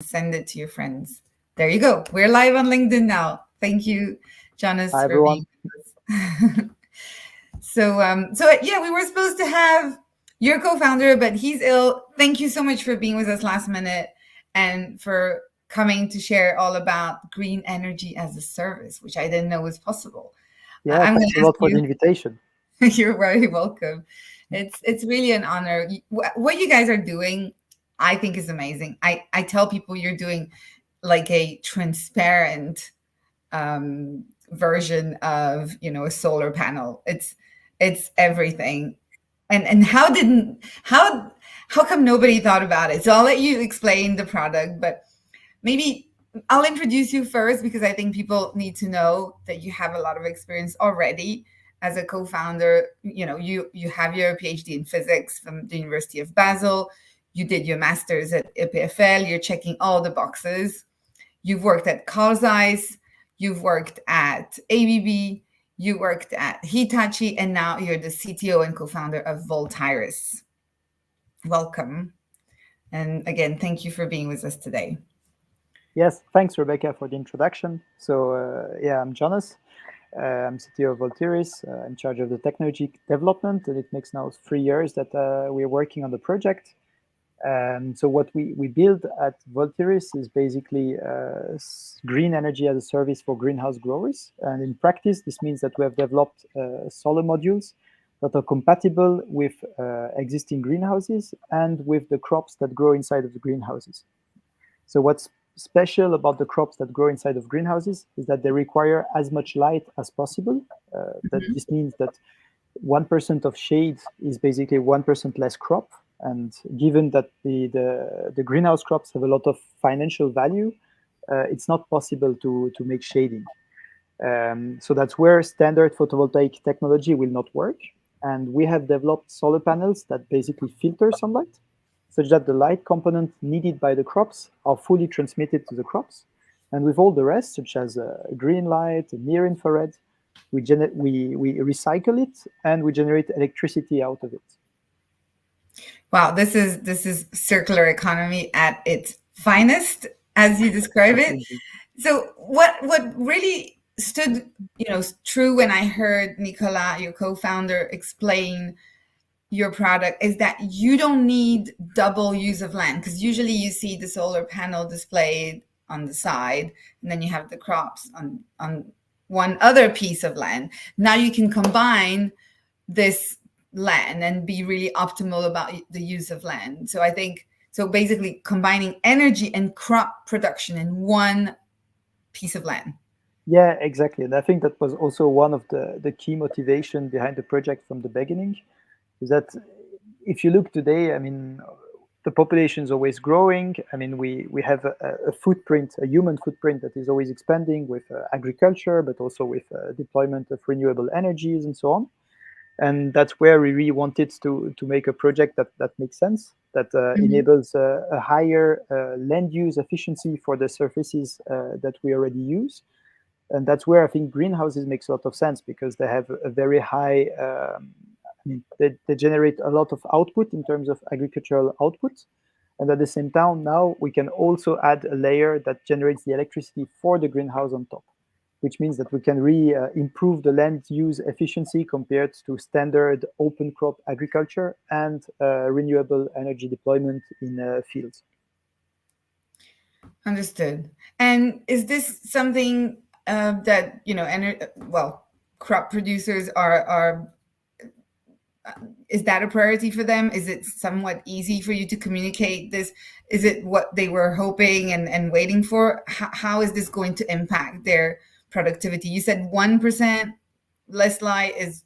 Send it to your friends. There you go. We're live on LinkedIn now. Thank you, Jonas, Hi, for being everyone. with us. So yeah, we were supposed to have your co-founder, but he's ill. Thank you so much for being with us last minute and for coming to share all about green energy as a service, which I didn't know was possible. Yeah, I'm going thanks a to ask lot for the you. invitation. You're very welcome. It's really an honor. What you guys are doing, I think, is amazing. I tell people you're doing like a transparent version of a solar panel. It's everything. And how come nobody thought about it? So I'll let you explain the product, but maybe I'll introduce you first because I think people need to know that you have a lot of experience already as a co-founder. You have your PhD in physics from the University of Basel. You did your master's at EPFL. You're checking all the boxes. You've worked at Carl Zeiss. You've worked at ABB. You worked at Hitachi, and now you're the CTO and co-founder of Voltiris. Welcome. And again, thank you for being with us today. Yes, thanks, Rebecca, for the introduction. So, yeah, I'm Jonas. I'm CTO of Voltiris. I'm in charge of the technology development, and it makes now 3 years that we're working on the project. So what we build at Voltiris is basically green energy as a service for greenhouse growers. And in practice, this means that we have developed solar modules that are compatible with existing greenhouses and with the crops that grow inside of the greenhouses. So what's special about the crops that grow inside of greenhouses is that they require as much light as possible. That this means that 1% of shade is basically 1% less crop. And given that the greenhouse crops have a lot of financial value, it's not possible to make shading. So that's where standard photovoltaic technology will not work. And we have developed solar panels that basically filter sunlight, such that the light component needed by the crops are fully transmitted to the crops. And with all the rest, such as green light, near infrared, we recycle it and we generate electricity out of it. Wow, this is circular economy at its finest, as you describe it. So what really stood true when I heard Nicolas, your co-founder, explain your product is that you don't need double use of land, because usually you see the solar panel displayed on the side and then you have the crops on one other piece of land. Now you can combine this land and be really optimal about the use of land. So I think basically combining energy and crop production in one piece of land. Yeah, exactly. And I think that was also one of the key motivation behind the project from the beginning, is that if you look today, I mean, the population is always growing. I mean, we have a footprint, a human footprint that is always expanding with agriculture, but also with deployment of renewable energies and so on. And that's where we really wanted to make a project that makes sense, that enables a higher land use efficiency for the surfaces that we already use. And that's where I think greenhouses makes a lot of sense, because they have a very high, they generate a lot of output in terms of agricultural output. And at the same time, now we can also add a layer that generates the electricity for the greenhouse on top, which means that we can really improve the land use efficiency compared to standard open crop agriculture and renewable energy deployment in fields. Understood. And is this something that crop producers are is that a priority for them? Is it somewhat easy for you to communicate this? Is it what they were hoping and waiting for? How is this going to impact their productivity? You said 1% less light is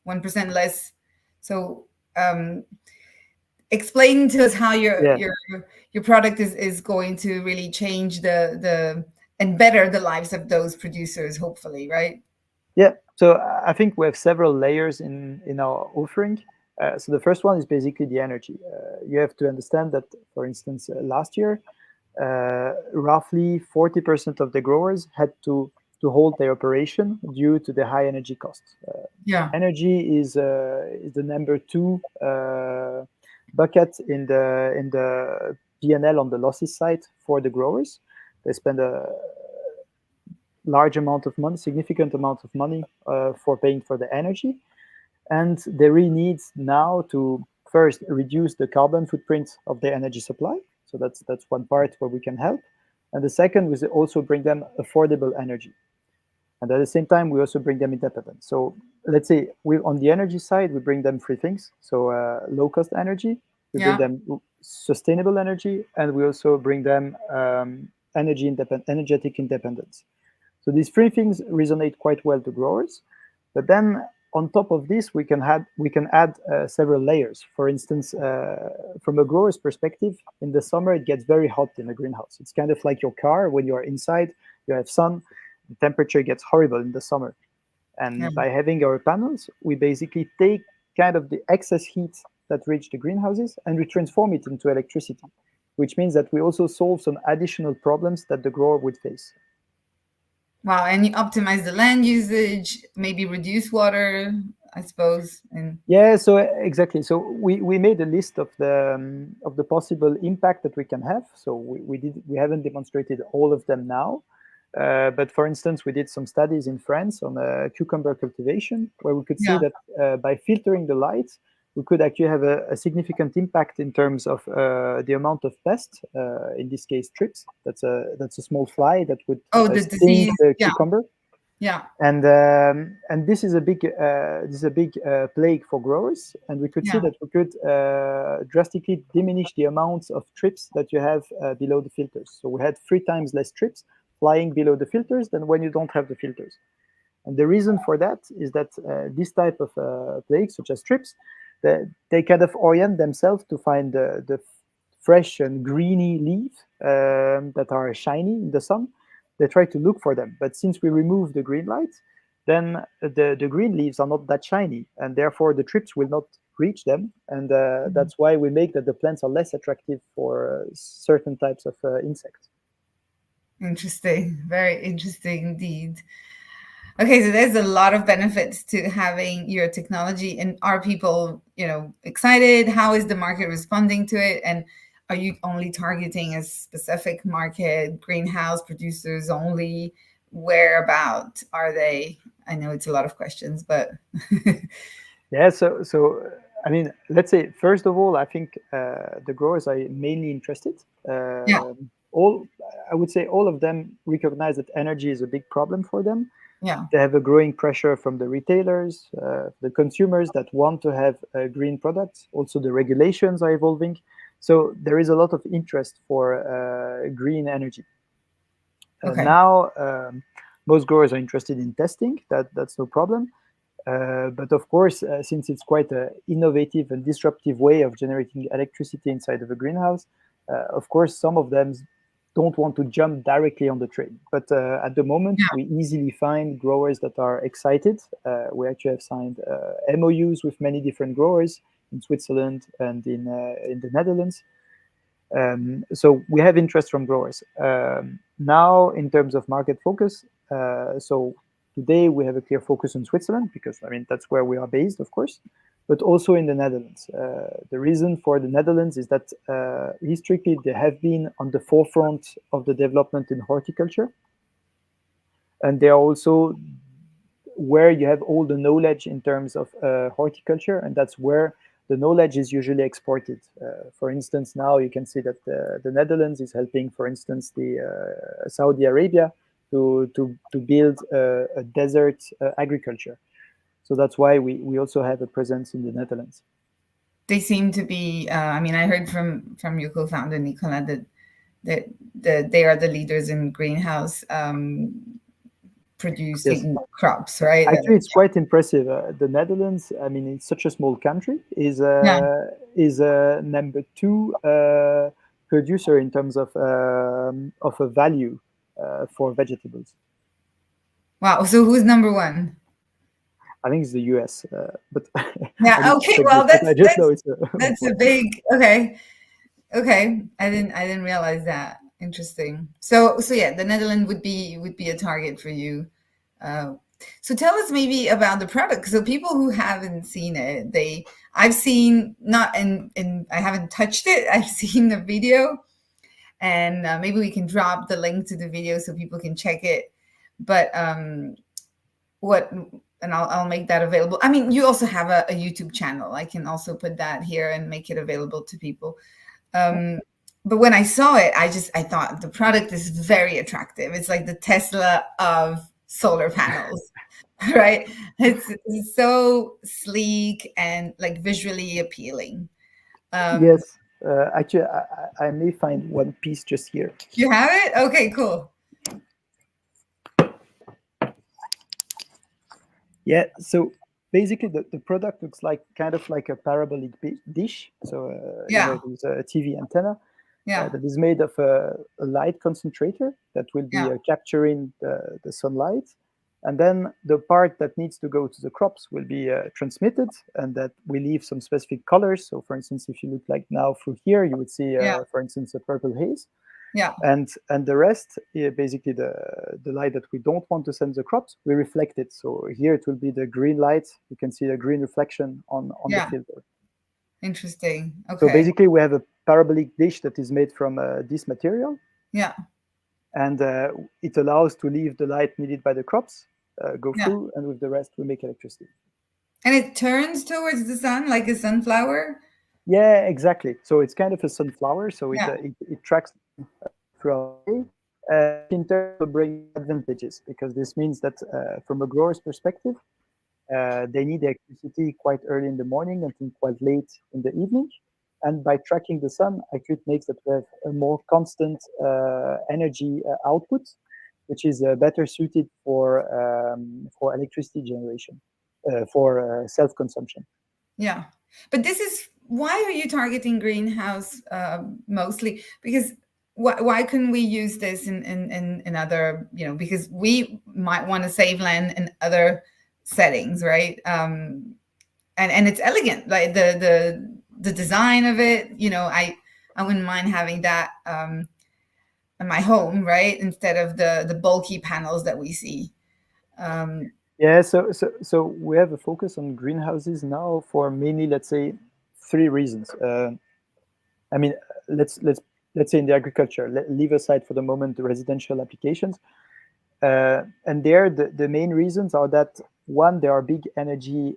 1% less. So explain to us how your product is going to really change the and better the lives of those producers, hopefully, right? Yeah, so I think we have several layers in our offering. So the first one is basically the energy. You have to understand that, for instance, last year, roughly 40% of the growers had to hold their operation due to the high energy costs. Energy is the number 2 bucket in the P&L on the losses side for the growers. They spend a large amount of money, significant amount of money for paying for the energy. And they really need now to first reduce the carbon footprint of their energy supply. So that's one part where we can help. And the second was also bring them affordable energy. And at the same time, we also bring them independence. So let's say on the energy side, we bring them three things. So low-cost energy, we bring them sustainable energy, and we also bring them energetic independence. So these three things resonate quite well to growers. But then on top of this, we can add several layers. For instance, from a grower's perspective, in the summer, it gets very hot in a greenhouse. It's kind of like your car. When you are inside, you have sun, the temperature gets horrible in the summer. And by having our panels, we basically take kind of the excess heat that reach the greenhouses and we transform it into electricity, which means that we also solve some additional problems that the grower would face. Wow, and you optimize the land usage, maybe reduce water, I suppose. And yeah, so exactly. So we made a list of the possible impact that we can have. So we haven't demonstrated all of them now. But for instance, we did some studies in France on cucumber cultivation, where we could see that by filtering the light, we could actually have a significant impact in terms of the amount of pests. In this case, thrips. That's a small fly that would sting the cucumber. Yeah. And this is a big plague for growers, and we could see that we could drastically diminish the amounts of thrips that you have below the filters. So we had 3 times less thrips flying below the filters than when you don't have the filters. And the reason for that is that this type of plagues, such as thrips, they kind of orient themselves to find the fresh and greeny leaves that are shiny in the sun. They try to look for them. But since we remove the green light, then the green leaves are not that shiny, and therefore the thrips will not reach them. And that's why we make that the plants are less attractive for certain types of insects. Interesting. Very interesting indeed. Okay, so there's a lot of benefits to having your technology. And are people, excited? How is the market responding to it? And are you only targeting a specific market, greenhouse producers only? Whereabout are they? I know it's a lot of questions, but yeah. So I mean, let's say first of all, I think the growers are mainly interested. I would say all of them recognize that energy is a big problem for them. Yeah. They have a growing pressure from the retailers, the consumers that want to have green products. Also, the regulations are evolving. So there is a lot of interest for green energy. Now, most growers are interested in testing. That's no problem. But of course, since it's quite an innovative and disruptive way of generating electricity inside of a greenhouse, of course, some of them don't want to jump directly on the train. But at the moment, we easily find growers that are excited. We actually have signed MOUs with many different growers in Switzerland and in the Netherlands. So we have interest from growers. Now, in terms of market focus, so today we have a clear focus on Switzerland because, that's where we are based, of course, but also in the Netherlands. The reason for the Netherlands is that historically they have been on the forefront of the development in horticulture. And they are also where you have all the knowledge in terms of horticulture, and that's where the knowledge is usually exported. For instance, now you can see that the Netherlands is helping, for instance, the Saudi Arabia to build a desert agriculture. So that's why we also have a presence in the Netherlands. They seem to be, I heard from your co-founder, Nicolas, that they are the leaders in greenhouse producing crops, right? Actually, it's quite impressive. The Netherlands, it's such a small country, is number 2 producer in terms of a value for vegetables. Wow. So who's number 1? I think it's the US, but yeah. Okay. Well, that's a big. Okay. I didn't realize that. Interesting. So yeah, the Netherlands would be a target for you. So tell us maybe about the product. So people who haven't seen it, I've seen not and I haven't touched it. I've seen the video. and maybe we can drop the link to the video so people can check it. But what and I'll make that available. I mean, you also have a YouTube channel. I can also put that here and make it available to people. But when I saw it, I thought the product is very attractive. It's like the Tesla of solar panels, right? It's so sleek and like visually appealing. Yes, actually, I may find one piece just here. You have it? Okay, cool. Yeah, so basically the product looks like kind of like a parabolic dish. So Yeah. there's a TV antenna Yeah. that is made of a light concentrator that will be Yeah. capturing the sunlight. And then the part that needs to go to the crops will be transmitted, and that will leave some specific colors. So, for instance, if you look like now through here, you would see, Yeah. for instance, a purple haze. Yeah. And the rest, basically the light that we don't want to send the crops, we reflect it. So here it will be the green light. You can see the green reflection on the Yeah. filter. Interesting. So Okay. basically, we have a parabolic dish that is made from this material. Yeah. And it allows to leave the light needed by the crops, go Yeah. through, and with the rest, we make electricity. And it turns towards the sun like a sunflower? Yeah, exactly. So it's kind of a sunflower. So Yeah. it tracks throughout the day. In turn, will bring advantages, because this means that from a grower's perspective, they need electricity quite early in the morning until quite late in the evening. And by tracking the sun, actually it makes that we have a more constant energy output, which is better suited for electricity generation, for self-consumption. Yeah. But this is why are you targeting greenhouse mostly? Because why couldn't we use this in other, because we might want to save land in other settings, right? And it's elegant, like the design of it, I wouldn't mind having that in my home, right? Instead of the bulky panels that we see. Yeah, so we have a focus on greenhouses now for mainly, let's say, three reasons. I mean, let's say in the agriculture, leave aside for the moment the residential applications. And there, the main reasons are that, one, there are big energy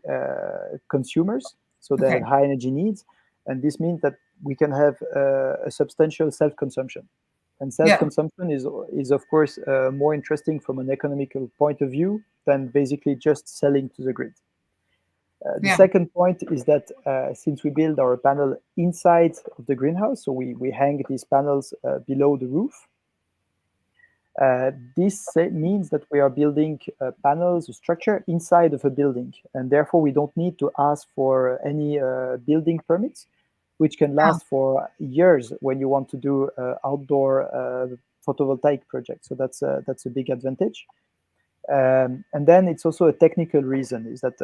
consumers, so they have Okay. high energy needs, and this means that we can have a substantial self-consumption. And Yeah. self-consumption is of course more interesting from an economical point of view than basically just selling to the grid. The Yeah. second point is that since we build our panel inside of the greenhouse, so we hang these panels below the roof, this means that we are building panels, a structure inside of a building, and therefore we don't need to ask for any building permits, which can last for years when you want to do outdoor photovoltaic projects. So that's a big advantage. And then it's also a technical reason, is that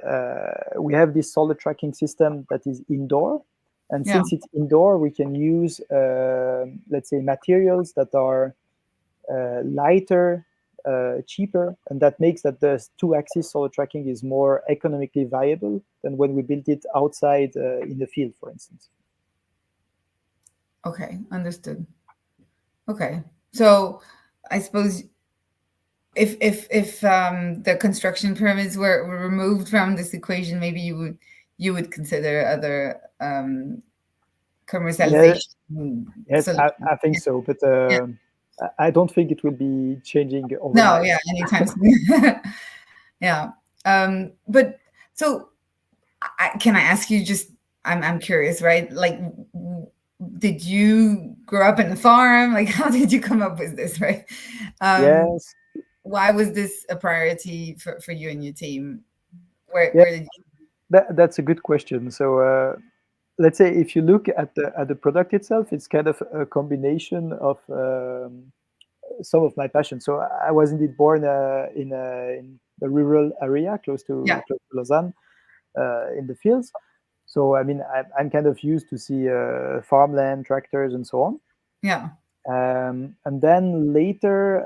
we have this solar tracking system that is indoor. And since it's indoor, we can use, let's say, materials that are lighter, cheaper, and that makes that the two-axis solar tracking is more economically viable than when we built it outside in the field, for instance. Okay, understood. Okay, so I suppose if the construction permits were removed from this equation, maybe you would consider other commercialization. Yes, I think so, but I don't think it will be changing overnight. No, yeah, anytime soon. Yeah, but so can I ask you just? I'm curious, right? Like, did you grow up in a farm? Like, how did you come up with this, right? Yes. Why was this a priority for you and your team? Where did you? That's a good question. So let's say if you look at the product itself, it's kind of a combination of some of my passion. So I was indeed born in a rural area close to Lausanne, in the fields. So I mean, I'm kind of used to see farmland, tractors, and so on. Yeah. And then later,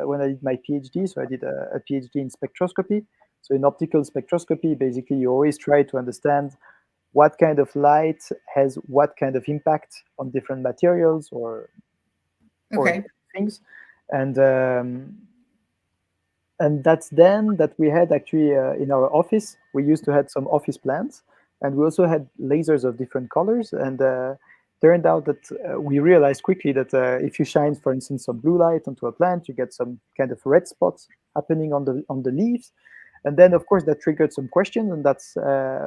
when I did my PhD, so I did a PhD in spectroscopy. So in optical spectroscopy, basically, you always try to understand what kind of light has what kind of impact on different materials, or for Okay. things, and that's then that we had actually in our office. We used to have some office plants, and we also had lasers of different colors. And turned out that we realized quickly that if you shine, for instance, some blue light onto a plant, you get some kind of red spots happening on the leaves. And then, of course, that triggered some questions, and that's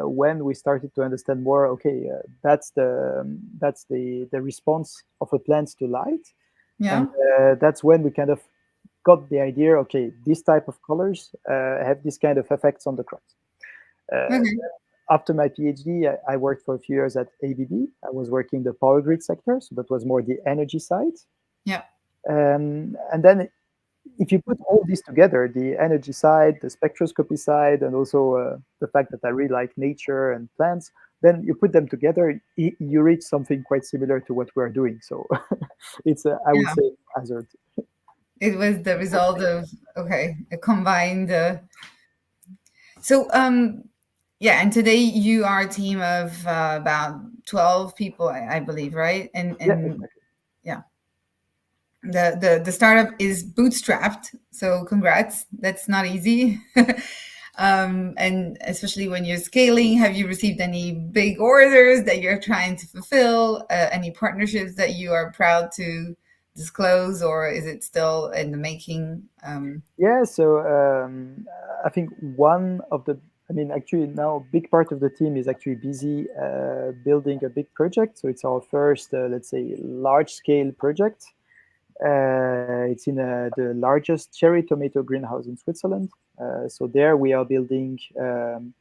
when we started to understand more. Okay, that's the response of a plant to light, Yeah. and that's when we kind of got the idea. Okay, this type of colors have this kind of effects on the crops. Uh, Okay. After my PhD, I worked for a few years at ABB. I was working the power grid sector, so that was more the energy side. Yeah. And then if you put all these together, the energy side, the spectroscopy side, and also the fact that I really like nature and plants, then you put them together, you reach something quite similar to what we're doing. So it's, I would Yeah. say, hazard. It was the result of, okay, a combined. So yeah, and today you are a team of about 12 people, I believe, right? Yeah, And exactly. yeah, the startup is bootstrapped, so congrats. That's not easy. And especially when you're scaling, have you received any big orders that you're trying to fulfill? Any partnerships that you are proud to disclose, or is it still in the making? Yeah, so I think one of the, I mean, actually now a big part of the team is actually busy building a big project. So it's our first, let's say, large scale project. It's in the largest cherry tomato greenhouse in Switzerland. So there we are building an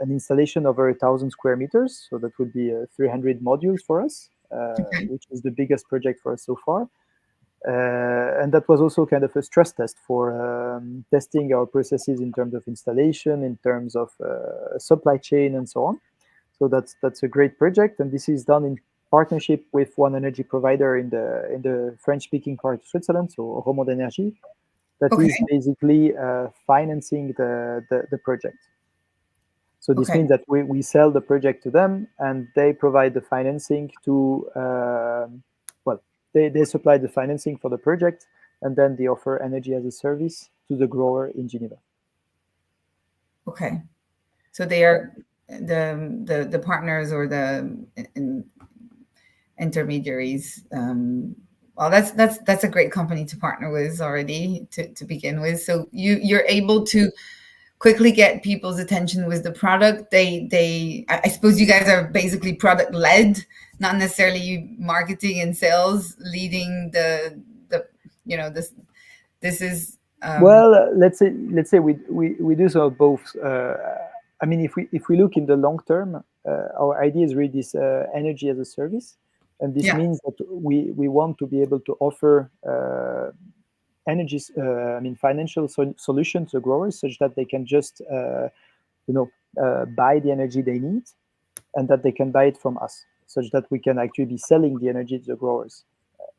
installation over 1,000 square meters. So that would be 300 modules for us, Okay. which is the biggest project for us so far. And that was also kind of a stress test for testing our processes in terms of installation, in terms of supply chain, and so on. So that's a great project, and this is done in partnership with one energy provider in the French-speaking part of Switzerland, so Romand Energie, that is Okay. basically financing the project. So this Okay. means that we sell the project to them, and they provide the financing to, well, they supply the financing for the project, and then they offer energy as a service to the grower in Geneva. Okay. So they are the partners or the intermediaries. Well, that's a great company to partner with already to begin with. So you're able to quickly get people's attention with the product. I suppose you guys are basically product led, not necessarily marketing and sales leading the this is Well, let's say we do some of both. I mean, if we look in the long term, our idea is really this energy as a service, and this yeah, means that we want to be able to offer energy, I mean, financial solutions to growers, such that they can just buy the energy they need, and that they can buy it from us, such that we can actually be selling the energy to the growers.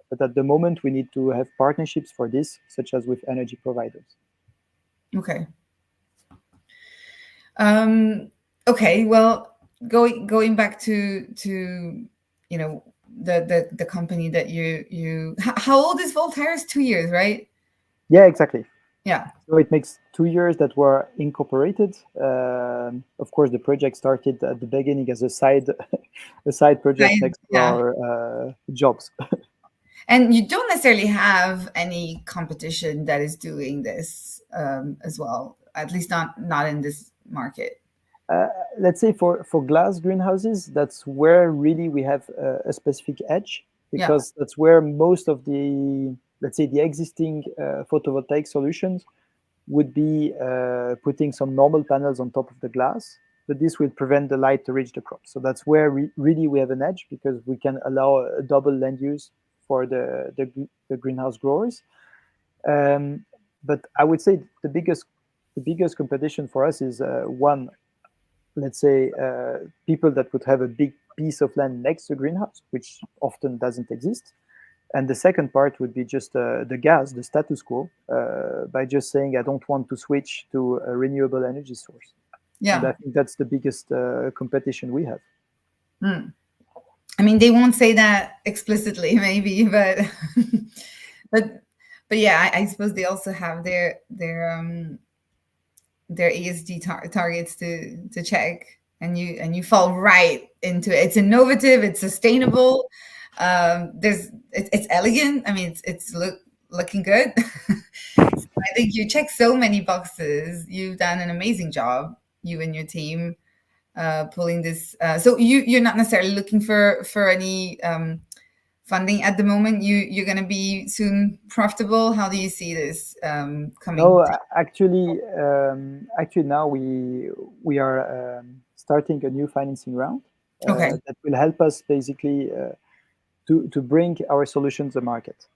But at the moment, we need to have partnerships for this, such as with energy providers. okay. Um, okay, well, going back to you know the company that how old is Voltiris? 2 years, right? Yeah, exactly. Yeah, So it makes 2 years that we're incorporated. Of course, the project started at the beginning as a side a side project right. next to Yeah, our jobs. and you don't necessarily have any competition that is doing this as well. At least not in this market. Uh, let's say for glass greenhouses, that's where really we have a specific edge, Yeah, because that's where most of the, let's say, the existing photovoltaic solutions would be putting some normal panels on top of the glass, but this will prevent the light to reach the crop. So that's where really we have an edge, because we can allow a double land use for the greenhouse growers. Um, but I would say the biggest competition for us is one, let's say, people that would have a big piece of land next to greenhouse, which often doesn't exist. And the second part would be just the status quo, by just saying, I don't want to switch to a renewable energy source. And yeah. I think that's the biggest competition we have. Hmm. I mean, they won't say that explicitly, maybe, but but but yeah, I suppose they also have their ESG targets to check, and you fall right into it. It's innovative, it's sustainable. It's elegant. I mean, it's looking good. So I think you check so many boxes. You've done an amazing job, you and your team, pulling this. So you're not necessarily looking for any funding at the moment. You're going to be soon profitable. How do you see this coming? No, actually now we are starting a new financing round Okay. that will help us basically to bring our solutions to market.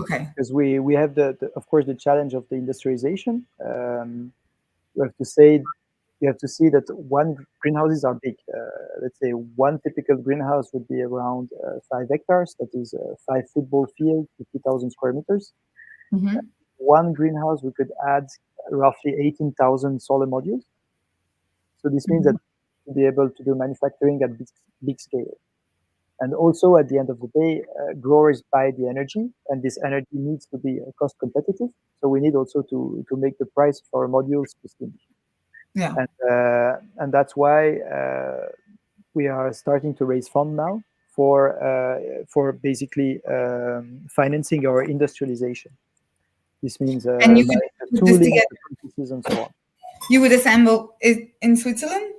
Okay. Because we have of course the challenge of the industrialization. You have to say you have to see that greenhouses are big. Let's say one typical greenhouse would be around 5 hectares. That is 5 football fields, 50,000 square meters. Hmm. One greenhouse we could add roughly 18,000 solar modules. So this means that Hmm. to be able to do manufacturing at big scale. And also at the end of the day, growers buy the energy, and this energy needs to be cost competitive. So we need also to make the price for our modules sustainable. Yeah. And that's why we are starting to raise funds now for basically financing our industrialization. This means And you would buying the put this tooling, together. the processes, and so on. You would assemble it in Switzerland.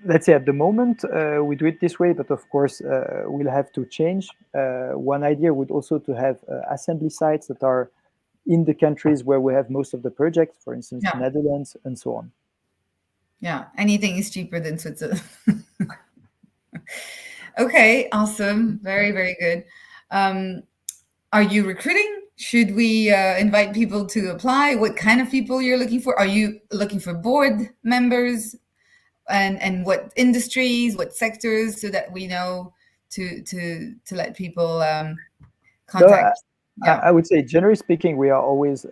Let's say at the moment we do it this way, but of course we'll have to change. One idea would also to have assembly sites that are in the countries where we have most of the projects, for instance, Yeah. Netherlands and so on. Yeah. Anything is cheaper than Switzerland. Okay. Awesome. Very, very good. Um, are you recruiting? Should we invite people to apply? What kind of people you're looking for? Are you looking for board members? And what industries, what sectors, so that we know to let people No, contact. Yeah. I would say, generally speaking, we are always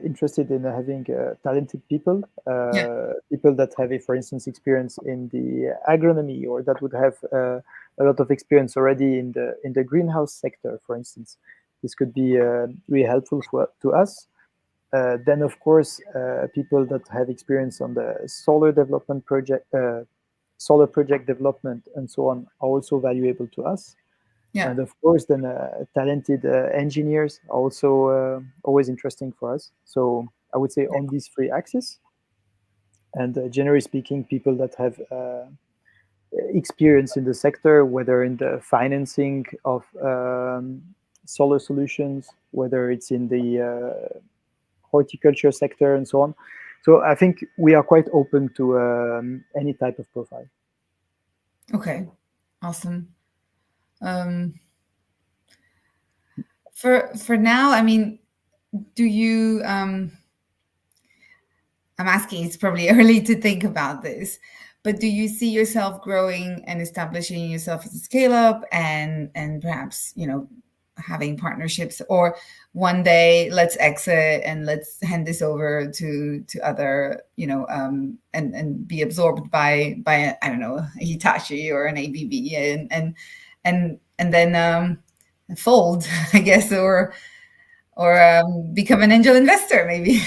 interested in having talented people, Yeah. people that have, for instance, experience in the agronomy, or that would have a lot of experience already in the greenhouse sector, for instance. This could be really helpful to us. Then, of course, people that have experience on the solar project development, and so on, are also valuable to us. Yeah. And of course, then talented engineers are also always interesting for us. So I would say on these three axes, and generally speaking, people that have experience in the sector, whether in the financing of solar solutions, whether it's in the horticulture sector, and so on. So I think we are quite open to any type of profile. Okay. Awesome. Um, for now, I mean, do you? I'm asking. It's probably early to think about this, but do you see yourself growing and establishing yourself as a scale up, and perhaps having partnerships, or one day let's exit and let's hand this over to other, and be absorbed by I don't know, a Hitachi or an ABB, and then fold, I guess, or become an angel investor, maybe.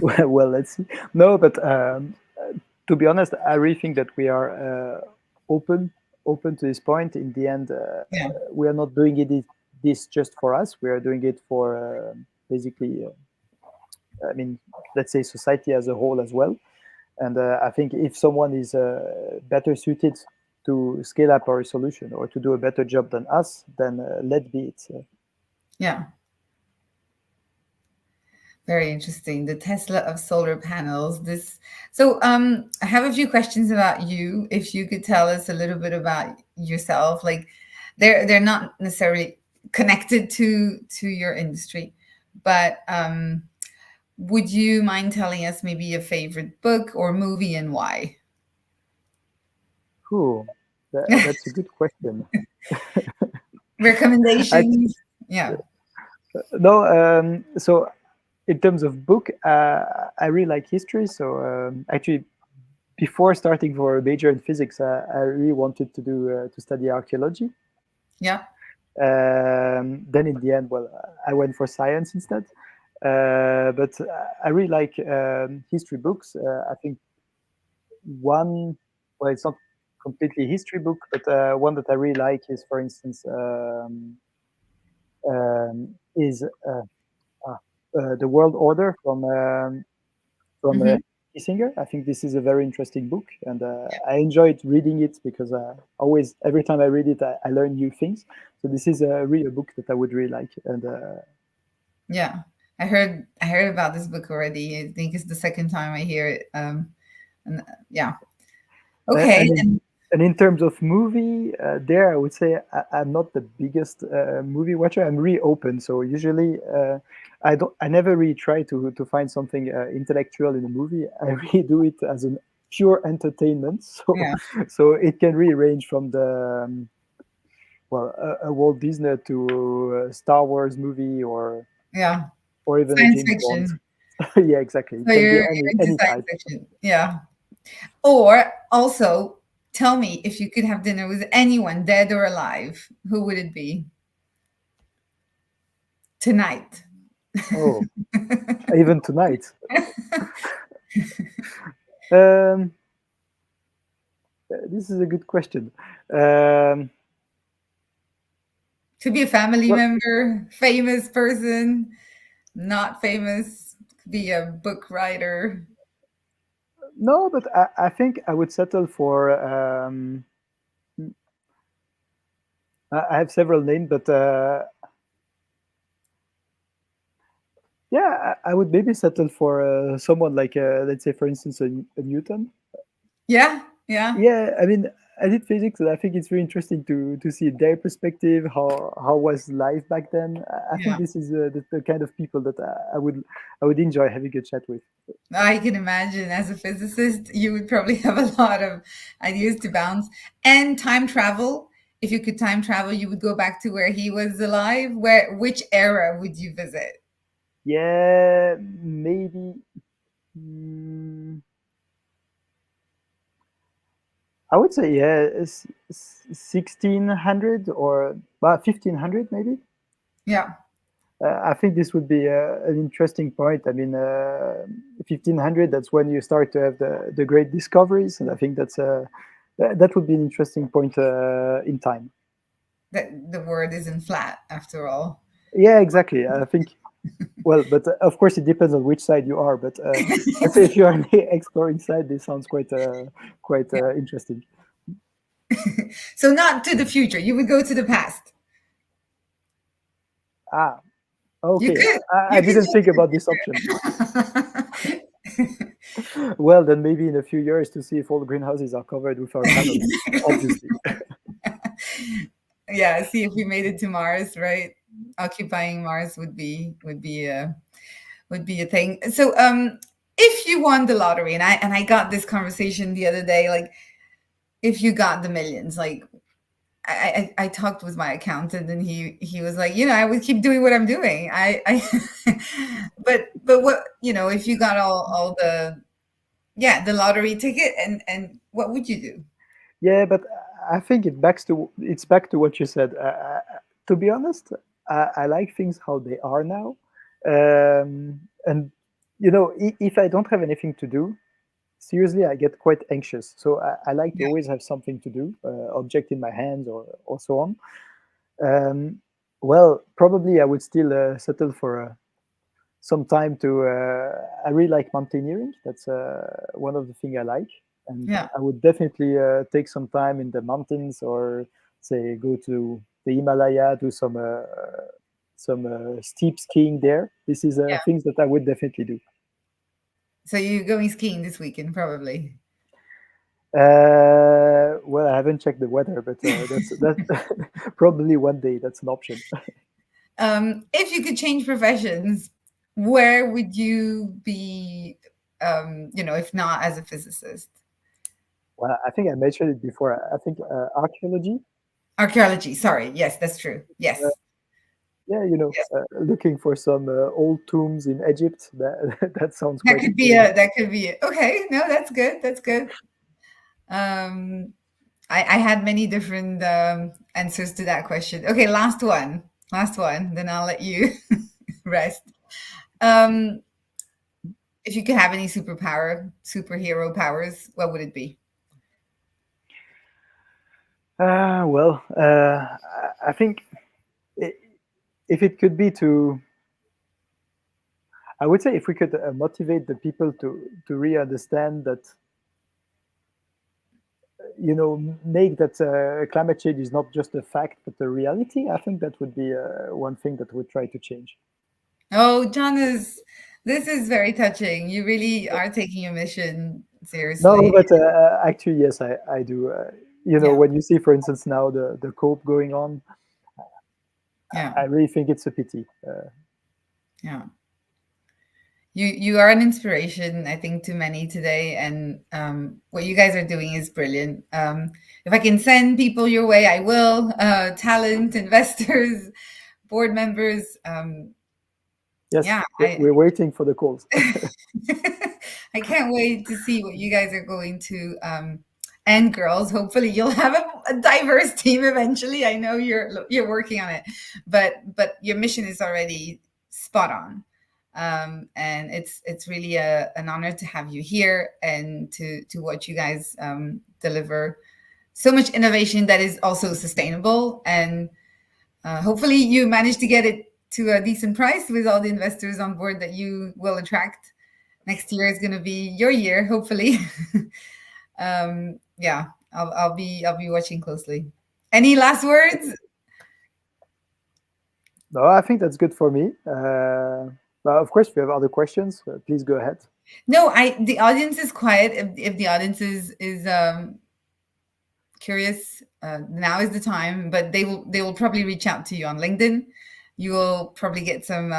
Well, let's see. No, but to be honest, I really think that we are open to this point. In the end, Yeah. we are not doing this just for us. We are doing it for basically, I mean, let's say society as a whole as well. And I think if someone is better suited to scale up our solution or to do a better job than us, then let be it. Yeah. Very interesting. The Tesla of solar panels. I have a few questions about you. If you could tell us a little bit about yourself, like they're not necessarily connected to your industry, but would you mind telling us maybe a favorite book or movie and why? Cool. That's a good question. I, Recommendations? Yeah. no, so in terms of book, I really like history. So actually, before starting for a major in physics, I really wanted to study archaeology. Yeah. Then in the end, well, I went for science instead. But I really like history books. I think one, well, it's not completely history book, but one that I really like is, for instance, is The World Order from Hmm. Kissinger. I think this is a very interesting book, and I enjoyed reading it because always, every time I read it, I learn new things. So this is really a book that I would really like. And Yeah. I heard about this book already. I think it's the second time I hear it. And yeah. Okay. and in terms of movie, there I would say I'm not the biggest movie watcher. I'm really open, so usually I never really try to find something intellectual in a movie. I really do it as a pure entertainment. So Yeah. so it can really range from the well, a Walt Disney to a Star Wars movie, Yeah. or even a Science James Bond. fiction. Yeah, exactly. It So can be you're into any science type. fiction. Yeah. Or also, tell me if you could have dinner with anyone, dead or alive, who would it be tonight? Oh, even tonight. Um, this is a good question. Um, Could be a family well, member, famous person, not famous, could be a book writer. no, but I think I would settle for. I have several names, but yeah, I would maybe settle for someone like, let's say, for instance, a Newton. Yeah, yeah, Yeah, I mean, I did physics, and I think it's really interesting to see their perspective. How was life back then? I think yeah. this is the kind of people that I would enjoy having a chat with. I can imagine as a physicist, you would probably have a lot of ideas to bounce. And time travel. If you could time travel, you would go back to where he was alive. Which era would you visit? Yeah, maybe. mm, I would say, yeah, 1600 or 1500 maybe. Yeah, I think this would be an interesting point. I mean, 1500, that's when you start to have the great discoveries. And I think that would be an interesting point in time. that the word isn't flat after all. Yeah, exactly. I think, well, but of course, it depends on which side you are. But let's say if you are on the exploring side, this sounds quite interesting. So not to the future. You would go to the past. Ah, You okay. could. I You could didn't go think to about this option. the future. Well, then maybe in a few years to see if all greenhouses are covered with our panels, Exactly. obviously. Yeah, see if we made it to Mars, right? Occupying Mars would be a thing. So if you won the lottery, and I got this conversation the other day, like if you got the millions, like I talked with my accountant and he was like, I would keep doing what I'm doing. But what, if you got all the lottery ticket, and what would you do? Yeah, but I think it's back to what you said. To be honest, I like things how they are now, and if I don't have anything to do, seriously, I get quite anxious. So I like to Yeah, always have something to do, object in my hands or so on. Um, well, probably I would still settle for some time to. I really like mountaineering. That's one of the things I like, and yeah, I would definitely take some time in the mountains, or say go to the Himalaya, do some steep skiing there. This is yeah. things that I would definitely do. So you're going skiing this weekend, probably. Well, I haven't checked the weather, but that's probably one day that's an option. If you could change professions, where would you be? If not as a physicist, Well, I think I mentioned it before. I think archaeology. archaeology. Sorry, yes, that's true. Uh, Yes, yeah, yes, looking for some old tombs in Egypt. That that sounds that quite could be interesting. a that could be a, okay. No, that's good. That's good. Um, I had many different answers to that question. Okay, last one. Then I'll let you rest. Um, if you could have any superhero powers, what would it be? Well, I think i- if it could be to, I would say if we could motivate the people to really understand that, make that climate change is not just a fact but a reality. I think that would be one thing that would try to change. Oh, this is very touching. You really are taking your mission No, seriously. but actually, yes, I do. Yeah, When you see, for instance, now the COP going on, yeah, I really think it's a pity. yeah. You are an inspiration, I think, to many today, and what you guys are doing is brilliant. If I can send people your way, I will. Talent, investors, board members. Yes, Yeah, we're waiting for the calls. I can't wait to see what you guys are going to. And girls, hopefully you'll have a diverse team eventually. I know you're working on it, but your mission is already spot on. And it's really an honor to have you here and to watch you guys deliver so much innovation that is also sustainable. And hopefully you manage to get it to a decent price with all the investors on board that you will attract. Next year is going to be your year, hopefully. Yeah, I'll be watching closely. Any last words? No, I think that's good for me. But of course, if you have other questions, please go ahead. No, I the audience is quiet. If the audience is curious, now is the time. But they will probably reach out to you on LinkedIn. You will probably get some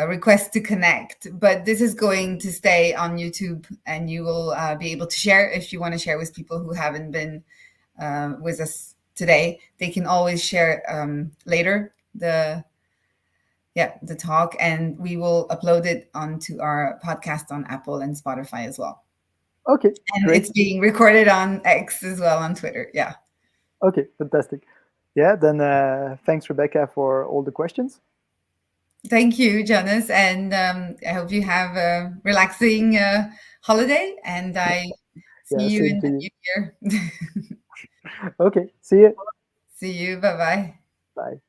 request to connect, but this is going to stay on YouTube, and you will be able to share if you want to share with people who haven't been with us today. They can always share later the talk, and we will upload it onto our podcast on Apple and Spotify as well. Okay, And great. it's being recorded on X as well, on Twitter. Yeah. Okay, fantastic. Yeah, then thanks, Rebecca, for all the questions. Thank you, Jonas, and I hope you have a relaxing holiday. And I see Yeah, you same in to the you. new year. Okay, see you. See you. Bye bye. Bye.